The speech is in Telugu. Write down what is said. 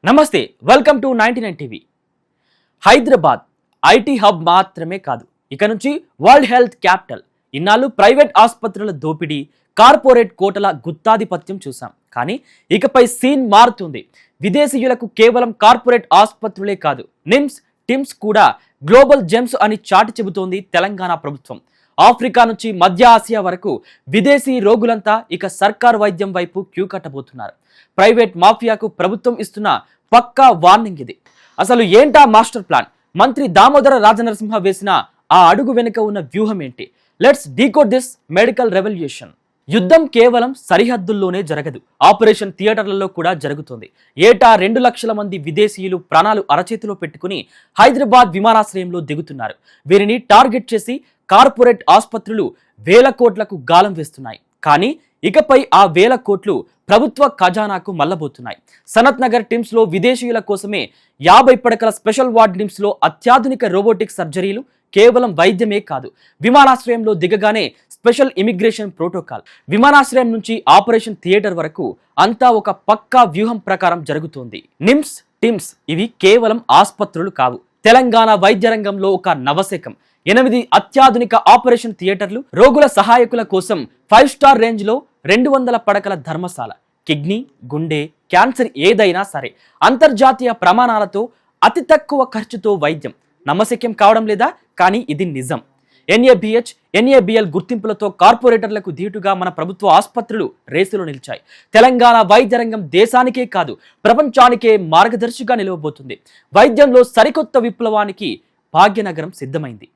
నమస్తే, welcome to 99 TV. Hyderabad IT hub మాత్రమే కాదు, ఇక నుంచి వరల్డ్ హెల్త్ క్యాపిటల్. ఇన్నాళ్ళు ప్రైవేట్ ఆసుపత్రుల దోపిడీ, కార్పొరేట్ కోటల గుత్తాధిపత్యం చూసాం. కానీ ఇకపై సీన్ మారుతుంది. విదేశీయులకు కేవలం కార్పొరేట్ ఆసుపత్రులే కాదు, టిమ్స్ కూడా గ్లోబల్ జెమ్స్ అని చాటి చెబుతోంది తెలంగాణ ప్రభుత్వం. ఆఫ్రికా నుంచి మధ్య ఆసియా వరకు విదేశీ రోగులంతా ఇక సర్కార్ వైద్యం వైపు క్యూ కట్టబోతున్నారు. ప్రైవేట్ మాఫియాకు ప్రభుత్వం ఇస్తున్న పక్కా వార్నింగ్ ఇది. అసలు ఏంటా మాస్టర్ ప్లాన్? మంత్రి దామోదర రాజనరసింహ వేసిన ఆ అడుగు వెనుక ఉన్న వ్యూహం ఏంటి? Let's decode this medical revolution. యుద్ధం కేవలం సరిహద్దుల్లోనే జరగదు, ఆపరేషన్ థియేటర్లలో కూడా జరుగుతుంది. ఏటా 2 లక్షల మంది విదేశీయులు ప్రాణాలు అరచేతిలో పెట్టుకుని హైదరాబాద్ విమానాశ్రయంలో దిగుతున్నారు. వీరిని టార్గెట్ చేసి కార్పొరేట్ ఆసుపత్రులు వేల కోట్లకు గాలం వేస్తున్నాయి. కానీ ఇకపై ఆ వేల కోట్లు ప్రభుత్వ ఖజానాకు మల్లబోతున్నాయి. సనత్ నగర్ టిమ్స్ లో విదేశీయుల కోసమే 50 పడకల స్పెషల్ వార్డ్ టిమ్స్ లో అత్యాధునిక రోబోటిక్ సర్జరీలు, కేవలం వైద్యమే కాదు, విమానాశ్రయంలో దిగగానే స్పెషల్ ఇమిగ్రేషన్ ప్రోటోకాల్, విమానాశ్రయం నుంచి ఆపరేషన్ థియేటర్ వరకు అంతా ఒక పక్కా వ్యూహం ప్రకారం జరుగుతోంది. టిమ్స్ ఇవి కేవలం ఆసుపత్రులు కావు, తెలంగాణ వైద్య రంగంలో ఒక నవశకం. 8 అత్యాధునిక ఆపరేషన్ థియేటర్లు, రోగుల సహాయకుల కోసం 5 స్టార్ రేంజ్ లో 200 పడకల ధర్మశాల, కిడ్నీ, గుండె, క్యాన్సర్ ఏదైనా సరే అంతర్జాతీయ ప్రమాణాలతో అతి తక్కువ ఖర్చుతో వైద్యం. నమ్మశక్యం కావడం లేదా? కానీ ఇది నిజం. NABH, NABL గుర్తింపులతో కార్పొరేటర్లకు ధీటుగా మన ప్రభుత్వ ఆసుపత్రులు రేసులో నిలిచాయి. తెలంగాణ వైద్య రంగం దేశానికే కాదు, ప్రపంచానికే మార్గదర్శిగా నిలవబోతుంది. వైద్యంలో సరికొత్త విప్లవానికి భాగ్యనగరం సిద్ధమైంది.